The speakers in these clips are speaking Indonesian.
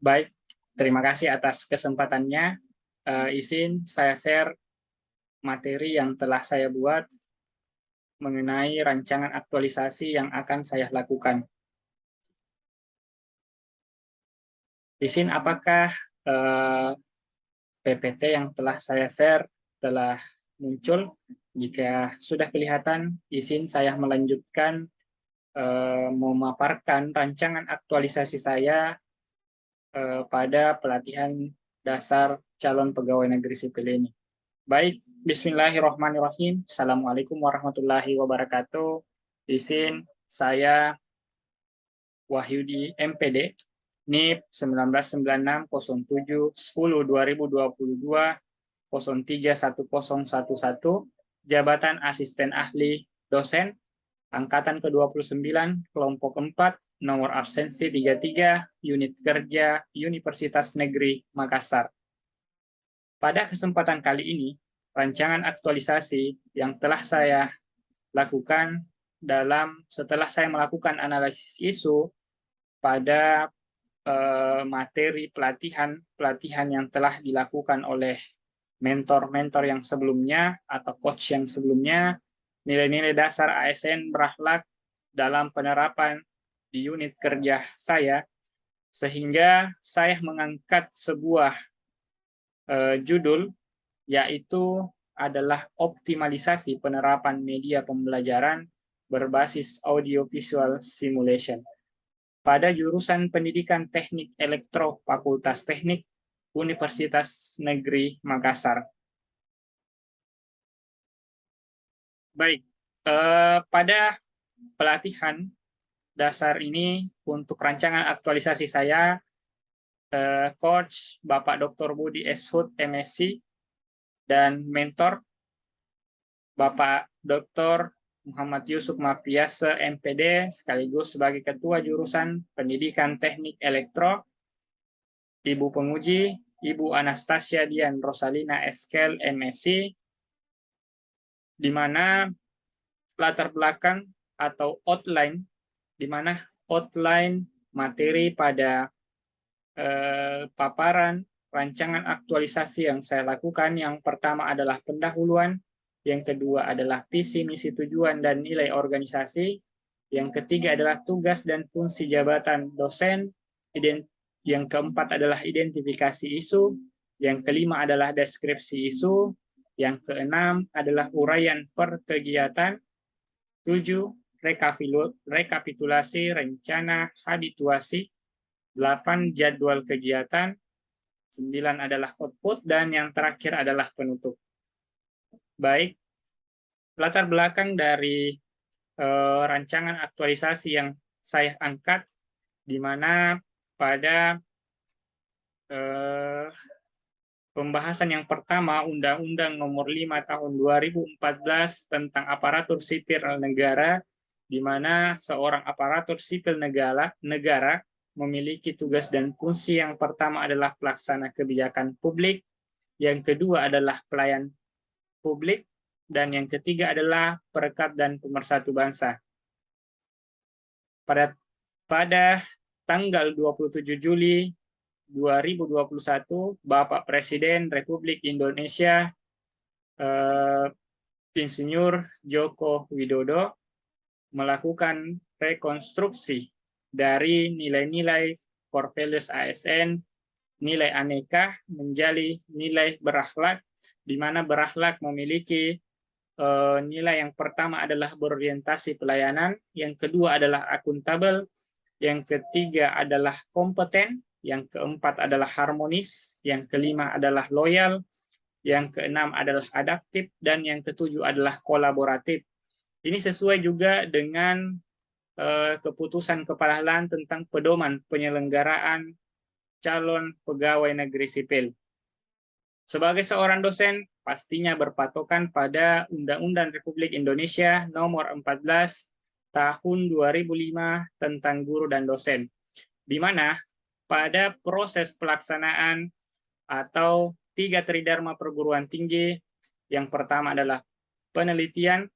Baik, terima kasih atas kesempatannya. Izin saya share materi yang telah saya buat mengenai rancangan aktualisasi yang akan saya lakukan. Izin, apakah PPT yang telah saya share telah muncul? Jika sudah kelihatan, izin saya melanjutkan memaparkan rancangan aktualisasi saya pada pelatihan dasar calon pegawai negeri sipil ini. Baik, bismillahirrahmanirrahim. Assalamualaikum warahmatullahi wabarakatuh. Izin saya Wahyudi MPD, NIP 199607102022 031011, jabatan asisten ahli dosen, angkatan ke-29, kelompok 4, nomor absensi 33, unit kerja Universitas Negeri Makassar. Pada kesempatan kali ini, rancangan aktualisasi yang telah saya lakukan setelah saya melakukan analisis isu pada materi pelatihan yang telah dilakukan oleh mentor-mentor yang sebelumnya atau coach yang sebelumnya, nilai-nilai dasar ASN berakhlak dalam penerapan di unit kerja saya, sehingga saya mengangkat sebuah judul, yaitu adalah optimalisasi penerapan media pembelajaran berbasis audiovisual simulation pada jurusan Pendidikan Teknik Elektro Fakultas Teknik Universitas Negeri Makassar. Baik, pada pelatihan dasar ini untuk rancangan aktualisasi saya, Coach Bapak Dr. Budi S. Hud, MSc, dan mentor Bapak Dr. Muhammad Yusuf Mapiase, MPD, sekaligus sebagai Ketua Jurusan Pendidikan Teknik Elektro, Ibu Penguji, Ibu Anastasia Dian Rosalina Eskel, MSc, di mana latar belakang atau outline, di mana outline materi pada paparan rancangan aktualisasi yang saya lakukan. Yang pertama adalah pendahuluan, yang kedua adalah visi, misi, tujuan, dan nilai organisasi, yang ketiga adalah tugas dan fungsi jabatan dosen, yang keempat adalah identifikasi isu, yang kelima adalah deskripsi isu, yang keenam adalah uraian per kegiatan, 7 rekapitulasi rencana habituasi, 8 jadwal kegiatan, 9 adalah output, dan yang terakhir adalah penutup. Baik, latar belakang dari rancangan aktualisasi yang saya angkat, di mana pada pembahasan yang pertama, Undang-Undang Nomor 5 Tahun 2014 tentang aparatur sipil negara, di mana seorang aparatur sipil negara memiliki tugas dan fungsi. Yang pertama adalah pelaksana kebijakan publik, yang kedua adalah pelayan publik, dan yang ketiga adalah perekat dan pemersatu bangsa. Pada tanggal 27 Juli 2021, Bapak Presiden Republik Indonesia Insinyur Joko Widodo melakukan rekonstruksi dari nilai-nilai core values ASN, nilai aneka menjadi nilai berakhlak, di mana berakhlak memiliki nilai yang pertama adalah berorientasi pelayanan, yang kedua adalah akuntabel, yang ketiga adalah kompeten, yang keempat adalah harmonis, yang kelima adalah loyal, yang keenam adalah adaptif, dan yang ketujuh adalah kolaboratif. Ini sesuai juga dengan keputusan Kepala LAN tentang pedoman penyelenggaraan calon pegawai negeri sipil. Sebagai seorang dosen, pastinya berpatokan pada Undang-Undang Republik Indonesia Nomor 14 Tahun 2005 tentang guru dan dosen, di mana pada proses pelaksanaan atau 3 tridharma perguruan tinggi, yang pertama adalah penelitian,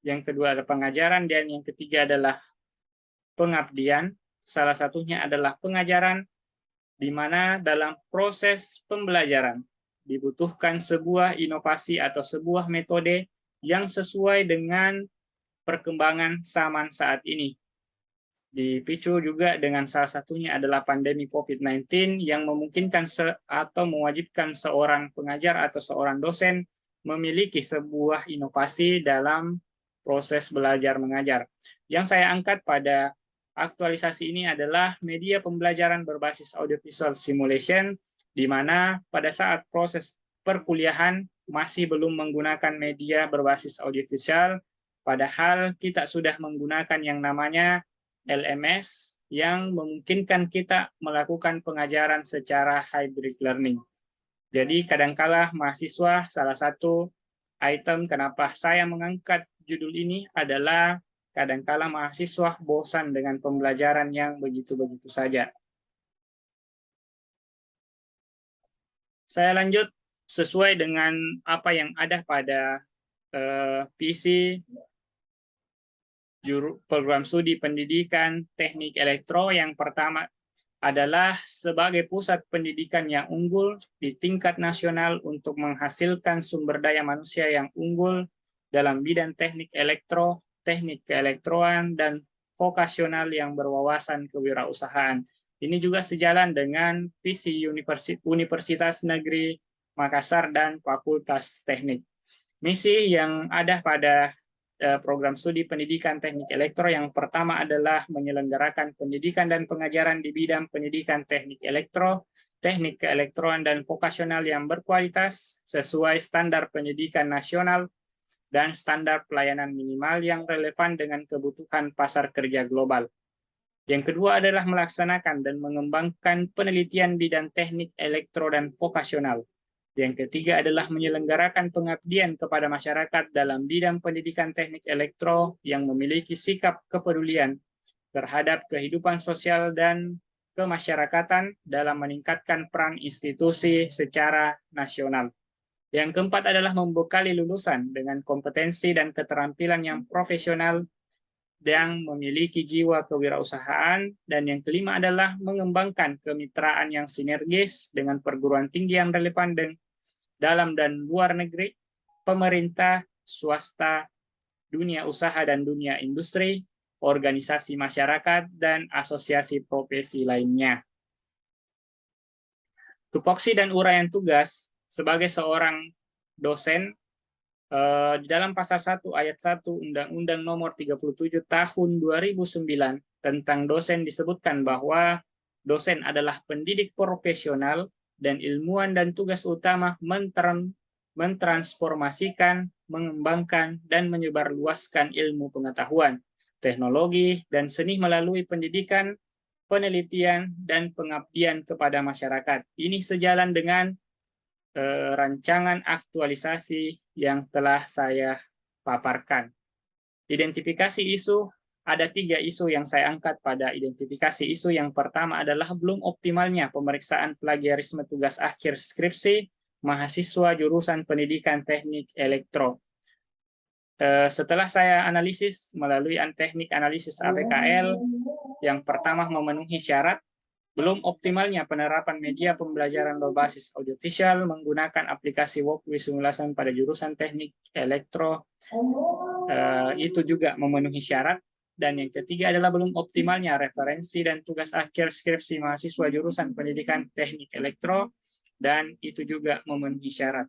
yang kedua adalah pengajaran, dan yang ketiga adalah pengabdian. Salah satunya adalah pengajaran. di mana dalam proses pembelajaran dibutuhkan sebuah inovasi atau sebuah metode yang sesuai dengan perkembangan zaman saat ini. Dipicu juga dengan salah satunya adalah pandemi COVID-19 yang memungkinkan atau mewajibkan seorang pengajar atau seorang dosen memiliki sebuah inovasi dalam proses belajar mengajar. Yang saya angkat pada aktualisasi ini adalah media pembelajaran berbasis audiovisual simulation, di mana pada saat proses perkuliahan masih belum menggunakan media berbasis audiovisual, padahal kita sudah menggunakan yang namanya LMS yang memungkinkan kita melakukan pengajaran secara hybrid learning. Jadi kadangkala mahasiswa, salah satu item kenapa saya mengangkat judul ini adalah kadangkala mahasiswa bosan dengan pembelajaran yang begitu-begitu saja. Saya lanjut sesuai dengan apa yang ada pada PC program studi pendidikan teknik elektro. Yang pertama adalah sebagai pusat pendidikan yang unggul di tingkat nasional untuk menghasilkan sumber daya manusia yang unggul dalam bidang teknik elektro, teknik keelektroan, dan vokasional yang berwawasan kewirausahaan. Ini juga sejalan dengan visi Universitas Negeri Makassar dan Fakultas Teknik. Misi yang ada pada program studi pendidikan teknik elektro yang pertama adalah menyelenggarakan pendidikan dan pengajaran di bidang pendidikan teknik elektro, teknik keelektroan, dan vokasional yang berkualitas sesuai standar pendidikan nasional dan standar pelayanan minimal yang relevan dengan kebutuhan pasar kerja global. Yang kedua adalah melaksanakan dan mengembangkan penelitian bidang teknik elektro dan vokasional. Yang ketiga adalah menyelenggarakan pengabdian kepada masyarakat dalam bidang pendidikan teknik elektro yang memiliki sikap kepedulian terhadap kehidupan sosial dan kemasyarakatan dalam meningkatkan peran institusi secara nasional. Yang keempat adalah membekali lulusan dengan kompetensi dan keterampilan yang profesional yang memiliki jiwa kewirausahaan, dan yang kelima adalah mengembangkan kemitraan yang sinergis dengan perguruan tinggi yang relevan dalam dan luar negeri, pemerintah, swasta, dunia usaha dan dunia industri, organisasi masyarakat, dan asosiasi profesi lainnya. Tupoksi dan uraian tugas sebagai seorang dosen di dalam pasal 1 ayat 1 Undang-Undang Nomor 37 Tahun 2009 tentang dosen disebutkan bahwa dosen adalah pendidik profesional dan ilmuwan dan tugas utama mentransformasikan, mengembangkan, dan menyebarluaskan ilmu pengetahuan, teknologi, dan seni melalui pendidikan, penelitian, dan pengabdian kepada masyarakat. Ini sejalan dengan rancangan aktualisasi yang telah saya paparkan. Identifikasi isu, ada 3 isu yang saya angkat pada identifikasi isu. Yang pertama adalah belum optimalnya pemeriksaan plagiarisme tugas akhir skripsi mahasiswa jurusan pendidikan teknik elektro. Setelah saya analisis melalui teknik analisis APKL, yang pertama memenuhi syarat, belum optimalnya penerapan media pembelajaran berbasis audiovisual menggunakan aplikasi Workwiz Simulation pada jurusan teknik elektro, itu juga memenuhi syarat. Dan yang ketiga adalah belum optimalnya referensi dan tugas akhir skripsi mahasiswa jurusan pendidikan teknik elektro, dan itu juga memenuhi syarat.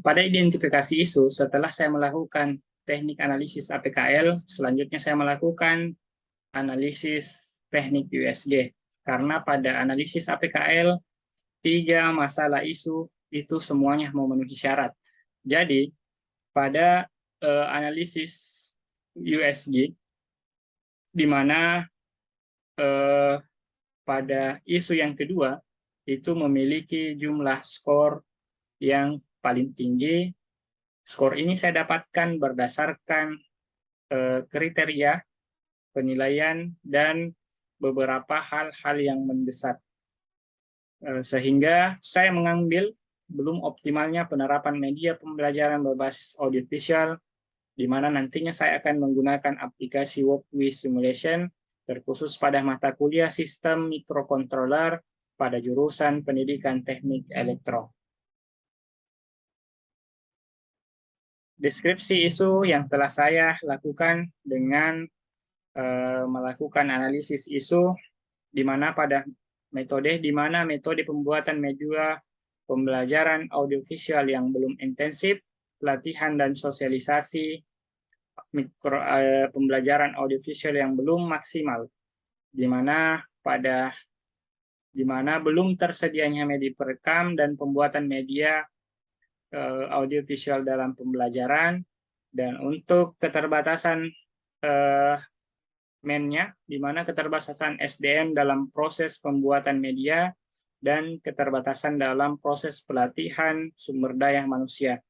Pada identifikasi isu, setelah saya melakukan teknik analisis APKL, selanjutnya saya melakukan analisis teknik USG. Karena pada analisis APKL, 3 masalah isu itu semuanya memenuhi syarat. Jadi, pada analisis USG, di mana pada isu yang kedua, itu memiliki jumlah skor yang paling tinggi. Skor ini saya dapatkan berdasarkan kriteria penilaian dan beberapa hal-hal yang mendesak. Sehingga saya mengambil belum optimalnya penerapan media pembelajaran berbasis audiovisual, di mana nantinya saya akan menggunakan aplikasi Workwiz Simulation terkhusus pada mata kuliah Sistem Mikrokontroler pada jurusan Pendidikan Teknik Elektro. Deskripsi isu yang telah saya lakukan dengan melakukan analisis isu di mana metode pembuatan media pembelajaran audiovisual yang belum intensif, pelatihan dan sosialisasi pembelajaran audiovisual yang belum maksimal, di mana belum tersedianya media perekam dan pembuatan media audiovisual dalam pembelajaran, dan untuk keterbatasan di mana keterbatasan SDM dalam proses pembuatan media dan keterbatasan dalam proses pelatihan sumber daya manusia.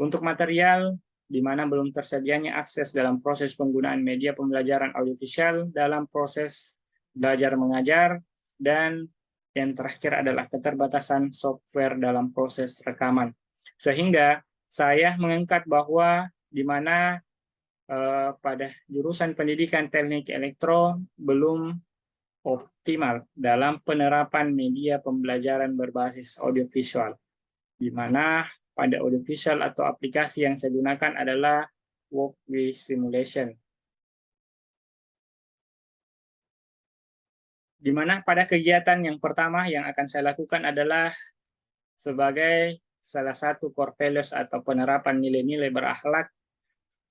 Untuk material, di mana belum tersedianya akses dalam proses penggunaan media pembelajaran audiovisual dalam proses belajar mengajar, dan yang terakhir adalah keterbatasan software dalam proses rekaman. Sehingga saya mengangkat bahwa di mana pada jurusan pendidikan teknik elektro belum optimal dalam penerapan media pembelajaran berbasis audiovisual, di mana pada audiovisual atau aplikasi yang saya gunakan adalah Walkway Simulation. Di mana pada kegiatan yang pertama yang akan saya lakukan adalah sebagai salah satu core values atau penerapan nilai-nilai berakhlak.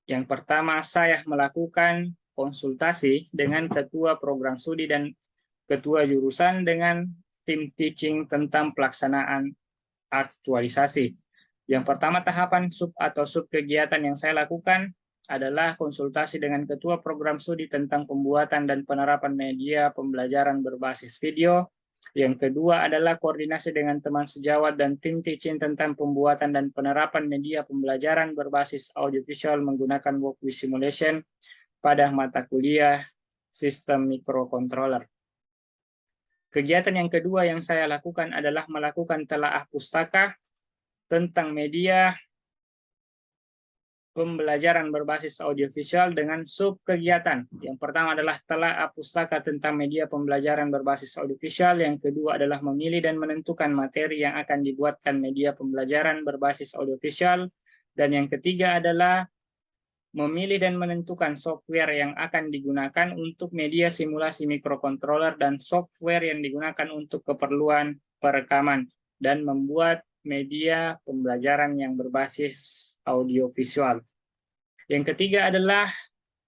Yang pertama, saya melakukan konsultasi dengan ketua program studi dan ketua jurusan dengan tim teaching tentang pelaksanaan aktualisasi. Yang pertama, tahapan sub kegiatan yang saya lakukan adalah konsultasi dengan ketua program studi tentang pembuatan dan penerapan media pembelajaran berbasis video. Yang kedua adalah koordinasi dengan teman sejawat dan tim teaching tentang pembuatan dan penerapan media pembelajaran berbasis audiovisual menggunakan Walkway Simulation pada mata kuliah Sistem Mikrokontroler. Kegiatan yang kedua yang saya lakukan adalah melakukan telaah pustaka tentang media pembelajaran berbasis audiovisual dengan sub kegiatan. Yang pertama adalah telaah pustaka tentang media pembelajaran berbasis audiovisual. Yang kedua adalah memilih dan menentukan materi yang akan dibuatkan media pembelajaran berbasis audiovisual. Dan yang ketiga adalah memilih dan menentukan software yang akan digunakan untuk media simulasi mikrokontroler dan software yang digunakan untuk keperluan perekaman, dan membuat media pembelajaran yang berbasis audiovisual. Yang ketiga adalah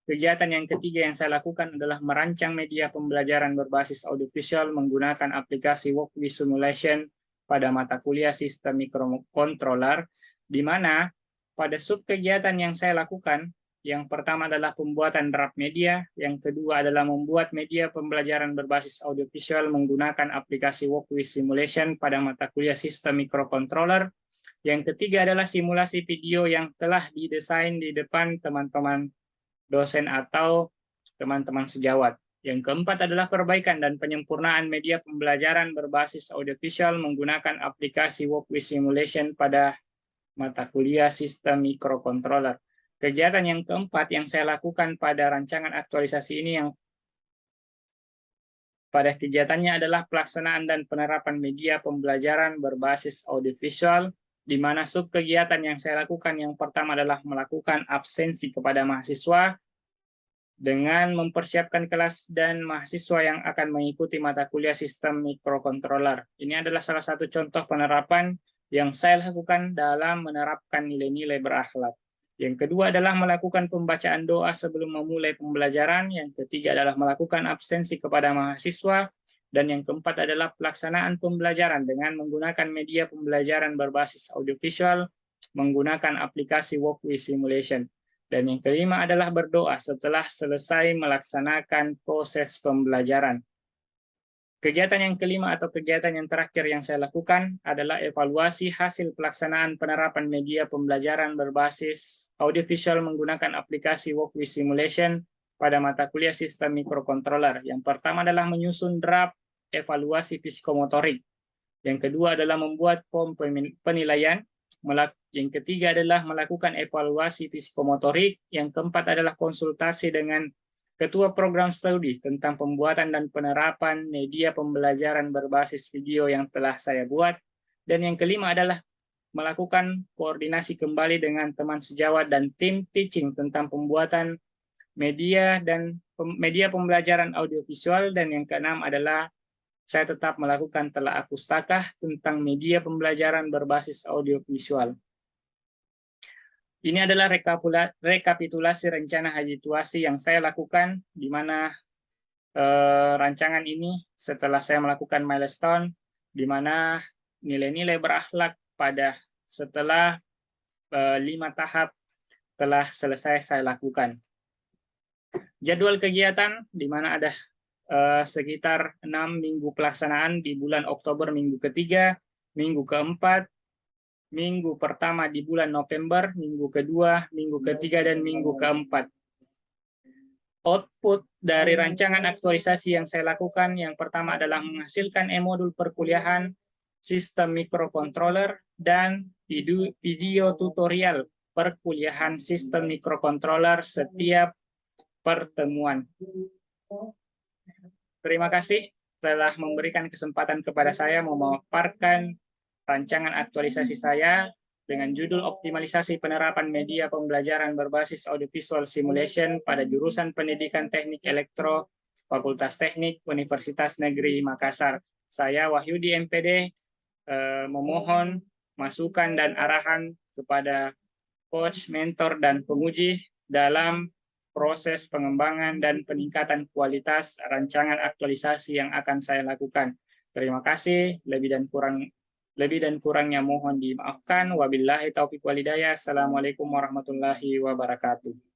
kegiatan yang ketiga yang saya lakukan adalah merancang media pembelajaran berbasis audiovisual menggunakan aplikasi Walkway Simulation pada mata kuliah Sistem Mikrokontroler, di mana pada sub kegiatan yang saya lakukan, yang pertama adalah pembuatan draft media, yang kedua adalah membuat media pembelajaran berbasis audiovisual menggunakan aplikasi Walkway Simulation pada mata kuliah Sistem Mikrokontroler, yang ketiga adalah simulasi video yang telah didesain di depan teman-teman dosen atau teman-teman sejawat. Yang keempat adalah perbaikan dan penyempurnaan media pembelajaran berbasis audiovisual menggunakan aplikasi Walkway Simulation pada mata kuliah Sistem Mikrokontroler. Kegiatan yang keempat yang saya lakukan pada rancangan aktualisasi ini yang pada kegiatannya adalah pelaksanaan dan penerapan media pembelajaran berbasis audiovisual, di mana sub kegiatan yang saya lakukan yang pertama adalah melakukan absensi kepada mahasiswa dengan mempersiapkan kelas dan mahasiswa yang akan mengikuti mata kuliah Sistem Mikrokontroler. Ini adalah salah satu contoh penerapan yang saya lakukan dalam menerapkan nilai-nilai berakhlak. Yang kedua adalah melakukan pembacaan doa sebelum memulai pembelajaran. Yang ketiga adalah melakukan absensi kepada mahasiswa. Dan yang keempat adalah pelaksanaan pembelajaran dengan menggunakan media pembelajaran berbasis audiovisual menggunakan aplikasi Walkway Simulation. Dan yang kelima adalah berdoa setelah selesai melaksanakan proses pembelajaran. Kegiatan yang kelima atau kegiatan yang terakhir yang saya lakukan adalah evaluasi hasil pelaksanaan penerapan media pembelajaran berbasis audiovisual menggunakan aplikasi Walkway Simulation pada mata kuliah Sistem Mikrokontroler. Yang pertama adalah menyusun draft evaluasi psikomotorik. Yang kedua adalah membuat form penilaian. Yang ketiga adalah melakukan evaluasi psikomotorik. Yang keempat adalah konsultasi dengan Ketua Program Studi tentang pembuatan dan penerapan media pembelajaran berbasis video yang telah saya buat. Dan yang kelima adalah melakukan koordinasi kembali dengan teman sejawat dan tim teaching tentang pembuatan media dan media pembelajaran audiovisual. Dan yang keenam adalah saya tetap melakukan telaah pustaka tentang media pembelajaran berbasis audiovisual. Ini adalah rekapitulasi rencana habituasi yang saya lakukan, di mana rancangan ini setelah saya melakukan milestone, di mana nilai-nilai berakhlak pada setelah 5 tahap telah selesai saya lakukan. Jadwal kegiatan, di mana ada sekitar 6 minggu pelaksanaan di bulan Oktober minggu ketiga, minggu keempat, minggu pertama di bulan November, minggu kedua, minggu ketiga, dan minggu keempat. Output dari rancangan aktualisasi yang saya lakukan, yang pertama adalah menghasilkan e-modul perkuliahan, sistem microcontroller, dan video tutorial perkuliahan sistem microcontroller setiap pertemuan. Terima kasih telah memberikan kesempatan kepada saya memaparkan rancangan aktualisasi saya dengan judul Optimalisasi Penerapan Media Pembelajaran Berbasis Audiovisual Simulation pada jurusan Pendidikan Teknik Elektro, Fakultas Teknik, Universitas Negeri Makassar. Saya Wahyudi MPD, memohon masukan dan arahan kepada coach, mentor, dan penguji dalam proses pengembangan dan peningkatan kualitas rancangan aktualisasi yang akan saya lakukan. Terima kasih, lebih dan kurangnya mohon dimaafkan. Wabillahi taufiq walhidayah. Assalamualaikum warahmatullahi wabarakatuh.